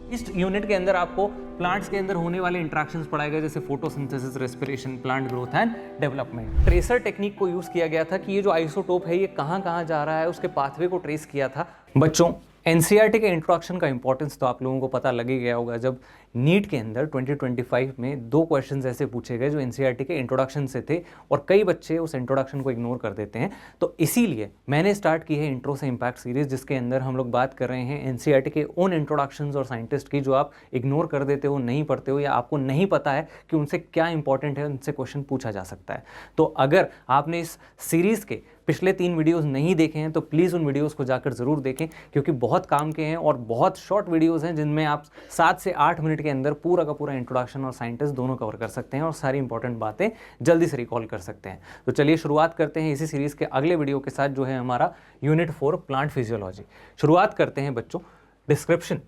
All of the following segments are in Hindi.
इस यूनिट के अंदर आपको प्लांट्स के अंदर होने वाले इंटरेक्शंस पढ़ाए गए, जैसे photosynthesis, respiration, plant growth and development. Tracer technique को यूज किया गया था कि ये जो आइसोटोप है ये कहाँ कहाँ जा रहा है, उसके पाथवे को ट्रेस किया था। बच्चों, एनसीईआरटी के इंट्रोडक्शन का इंपॉर्टेंस तो आप लोगों को पता लग ही गया होगा, जब नीट के अंदर 2025 में 2 क्वेश्चंस ऐसे पूछे गए जो एनसीईआरटी के इंट्रोडक्शन से थे और कई बच्चे उस इंट्रोडक्शन को इग्नोर कर देते हैं। तो इसीलिए मैंने स्टार्ट की है इंट्रो से इम्पैक्ट सीरीज, जिसके अंदर हम लोग बात कर रहे हैं एनसीईआरटी के उन इंट्रोडक्शंस और साइंटिस्ट की जो आप इग्नोर कर देते हो, नहीं पढ़ते हो, या आपको नहीं पता है कि उनसे क्या इंपॉर्टेंट है, उनसे क्वेश्चन पूछा जा सकता है। तो अगर आपने इस सीरीज के पिछले 3 वीडियोस नहीं देखे हैं तो प्लीज़ उन वीडियोस को जाकर ज़रूर देखें, क्योंकि बहुत काम के हैं और बहुत शॉर्ट वीडियोस हैं जिनमें आप 7 से 8 मिनट के अंदर पूरा का पूरा इंट्रोडक्शन और साइंटिस्ट दोनों कवर कर सकते हैं और सारी इंपॉर्टेंट बातें जल्दी से रिकॉल कर सकते हैं। तो चलिए शुरुआत करते हैं इसी सीरीज़ के अगले वीडियो के साथ, जो है हमारा यूनिट 4 प्लांट फिजियोलॉजी। शुरुआत करते हैं बच्चों, description.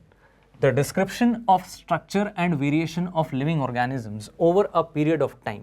The description of structure and variation of living organisms over a period of time.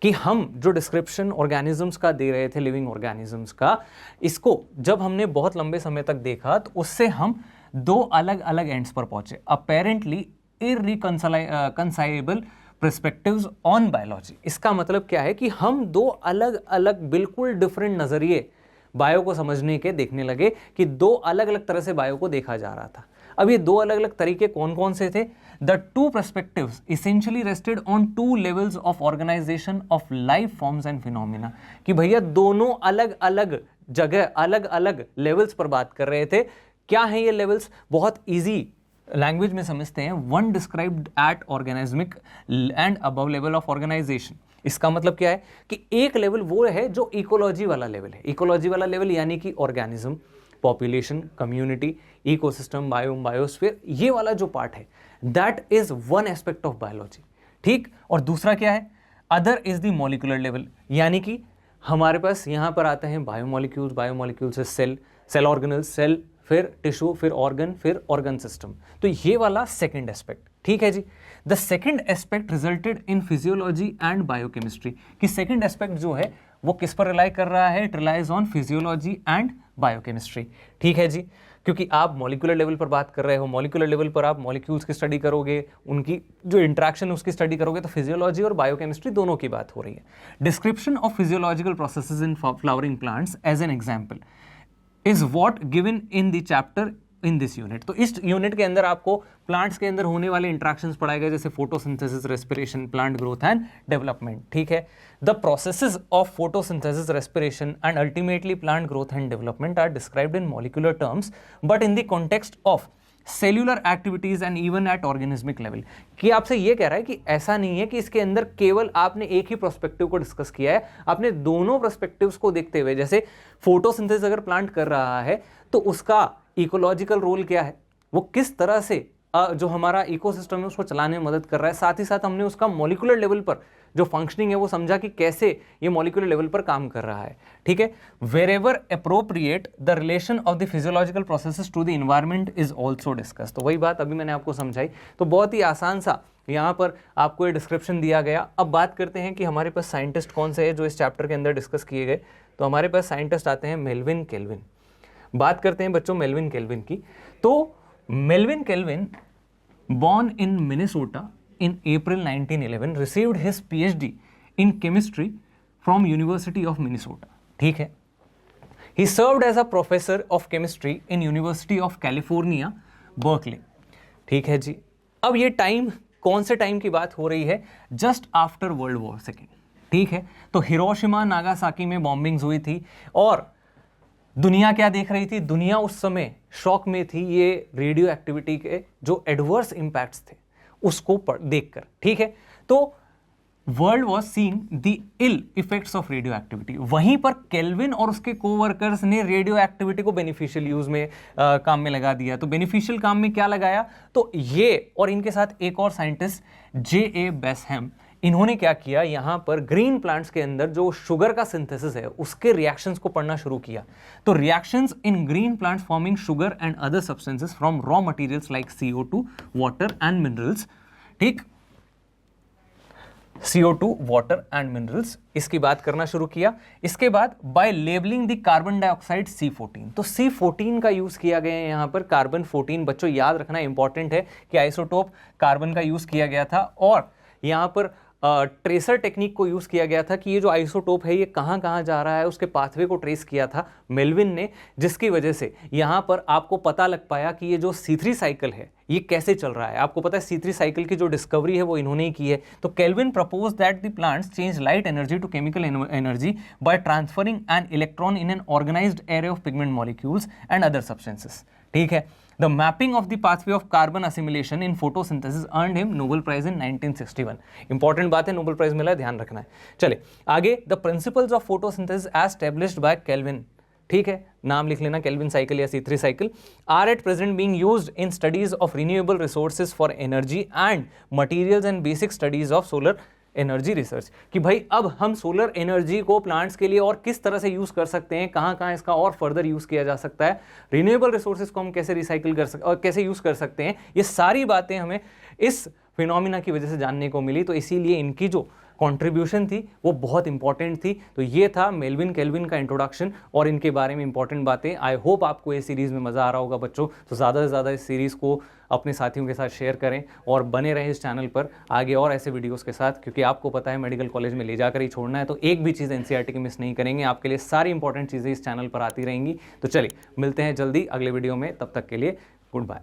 कि हम जो डिस्क्रिप्शन ऑर्गेनिजम्स का दे रहे थे, लिविंग ऑर्गेनिजम्स का, इसको जब हमने बहुत लंबे समय तक देखा तो उससे हम 2 अलग अलग एंड्स पर पहुंचे, अपेरेंटली इररिकंसाइलेबल पर्सपेक्टिव्स ऑन बायोलॉजी। इसका मतलब क्या है कि हम 2 अलग अलग बिल्कुल डिफरेंट नजरिए बायो को समझने के देखने लगे, कि 2 अलग अलग तरह से बायो को देखा जा रहा था। अब ये 2 अलग अलग तरीके कौन कौन से थे? The 2 perspectives essentially rested on 2 levels of organization of life forms and phenomena। कि भैया दोनों अलग अलग जगह अलग अलग लेवल्स पर बात कर रहे थे। क्या है ये लेवल्स? बहुत इजी लैंग्वेज में समझते हैं। One described at organismic and above level of organisation. इसका मतलब क्या है कि एक लेवल वो है जो इकोलॉजी वाला लेवल है। इकोलॉजी वाला लेवल यानी कि organism, population, community, ecosystem, biome, biosphere, ये वाला जो पार्ट है, that is one aspect of biology. ठीक। और दूसरा क्या है? Other is the molecular level, यानी कि हमारे पास यहां पर आते हैं बायोमॉलिक्यूल्स, बायोमॉलिक्यूल से सेल, सेल ऑर्गेनल्स, सेल, फिर टिश्यू, फिर ऑर्गन, फिर ऑर्गन सिस्टम। तो ये वाला सेकंड एस्पेक्ट। ठीक है जी। The second aspect resulted in physiology and biochemistry. कि सेकंड एस्पेक्ट जो है वो किस पर रिलाई कर रहा है? It relies on physiology and biochemistry. ठीक है जी। क्योंकि आप मॉलिक्यूलर लेवल पर बात कर रहे हो, मॉलिक्यूलर लेवल पर आप मॉलिक्यूल्स की स्टडी करोगे, उनकी जो इंटरेक्शन उसकी स्टडी करोगे, तो फिजियोलॉजी और बायोकेमिस्ट्री दोनों की बात हो रही है। Description of physiological processes in flowering plants as an example is what given in the chapter in this unit. तो इस यूनिट के अंदर आपको प्लांट्स के अंदर होने वाले इंटरेक्शंस पढ़ाए गए, जैसे photosynthesis, respiration, plant growth and development. ठीक है। The processes of photosynthesis, respiration and ultimately plant growth and development are described in molecular terms but in the context of cellular activities and even at organismic level. कि आपसे ये कह रहा है कि ऐसा नहीं है कि इसके अंदर केवल आपने एक ही प्रोस्पेक्टिव को डिस्कस किया है, आपने दोनों प्रोस्पेक्टिव्स को देखते हुए, जैसे फोटोसिंथेसिस अगर प्लांट कर रहा है तो उसका इकोलॉजिकल रोल क्या है, वो किस तरह से जो हमारा इकोसिस्टम है उसको चलाने में मदद कर रहा है। साथ ही साथ हमने उसका मॉलिक्यूलर लेवल पर जो फंक्शनिंग है वो समझा कि कैसे ये मॉलिक्यूलर लेवल पर काम कर रहा है। ठीक है। Wherever appropriate the relation of the physiological processes to the environment is also discuss. तो वही बात अभी मैंने आपको समझाई। तो बहुत ही आसान सा यहाँ पर आपको ये डिस्क्रिप्शन दिया गया। अब बात करते हैं कि हमारे पास साइंटिस्ट कौन से हैं जो इस चैप्टर के अंदर डिस्कस किए गए। तो हमारे पास साइंटिस्ट आते हैं मेल्विन केल्विन। बात करते हैं बच्चों मेल्विन केल्विन की। तो Melvin kelvin, born in Minnesota in April 1911, received his PhD in chemistry from University of Minnesota. ठीक है। He served as a professor of chemistry in University of California, Berkeley. ठीक है जी। अब ये टाइम कौन से टाइम की बात हो रही है? Just after world war second. ठीक है। तो हिरोशिमा, नागासाकी में बॉम्बिंग्स हुई थी और दुनिया क्या देख रही थी? दुनिया उस समय शॉक में थी ये रेडियो एक्टिविटी के जो एडवर्स इंपैक्ट्स थे उसको देखकर। ठीक है। तो world was seeing the ill effects of radioactivity. वहीं पर केल्विन और उसके कोवर्कर्स ने रेडियो एक्टिविटी को बेनिफिशियल यूज में काम में लगा दिया। तो बेनिफिशियल काम में क्या लगाया? तो ये और इनके साथ एक और साइंटिस्ट J.A. बेसहैम, इन्होंने क्या किया, यहां पर ग्रीन प्लांट्स के अंदर जो शुगर का सिंथेसिस है उसके रिएक्शंस को पढ़ना शुरू किया। तो reactions in green plants forming sugar and other substances from raw materials like CO2, water and minerals. ठीक। CO2 वाटर एंड मिनरल्स, इसकी बात करना शुरू किया। इसके बाद by labelling the carbon dioxide C14, तो C14 का यूज किया गया है यहाँ पर। कार्बन 14 बच्चों याद रखना इंपॉर्टेंट है कि आइसोटोप कार्बन का यूज किया गया था, और यहाँ पर ट्रेसर टेक्निक को यूज किया गया था कि ये जो आइसोटोप है ये कहाँ कहाँ जा रहा है, उसके पाथवे को ट्रेस किया था मेल्विन ने, जिसकी वजह से यहाँ पर आपको पता लग पाया कि ये जो C3 साइकिल है ये कैसे चल रहा है। आपको पता है C3 साइकिल की जो डिस्कवरी है वो इन्होंने ही की है। तो Calvin propose that the plants change light energy to chemical energy by transferring an electron in an organised array of pigment molecules and other substances. ठीक है, The mapping of the pathway of carbon assimilation in photosynthesis earned him Nobel Prize in 1961. Important बात है, नोबेल प्राइज मिला है, ध्यान रखना है। चले आगे, the principles of photosynthesis as established by Calvin, ठीक है, नाम लिख लेना, केल्विन साइकिल या C3 cycle, are at present being used in studies of renewable resources for energy and materials and basic studies of solar energy research. कि भाई अब हम सोलर एनर्जी को प्लांट्स के लिए और किस तरह से यूज कर सकते हैं, कहाँ कहाँ इसका और फर्दर यूज किया जा सकता है, रिन्यूएबल रिसोर्सेज को हम कैसे रिसाइकिल कर सकते और कैसे यूज कर सकते हैं, ये सारी बातें हमें इस फिनोमिना की वजह से जानने को मिली। तो इसीलिए इनकी जो कंट्रीब्यूशन थी वो बहुत इंपॉर्टेंट थी। तो ये था मेल्विन केल्विन का इंट्रोडक्शन और इनके बारे में इंपॉर्टेंट बातें। आई होप आपको ये सीरीज़ में मज़ा आ रहा होगा बच्चों। तो ज़्यादा से ज़्यादा इस सीरीज़ को अपने साथियों के साथ शेयर करें और बने रहें इस चैनल पर आगे और ऐसे वीडियोस के साथ, क्योंकि आपको पता है मेडिकल कॉलेज में ले जाकर ही छोड़ना है, तो एक भी चीज़ NCERT की मिस नहीं करेंगे। आपके लिए सारी इंपॉर्टेंट चीज़ें इस चैनल पर आती रहेंगी। तो चलिए मिलते हैं जल्दी अगले वीडियो में, तब तक के लिए गुड बाय।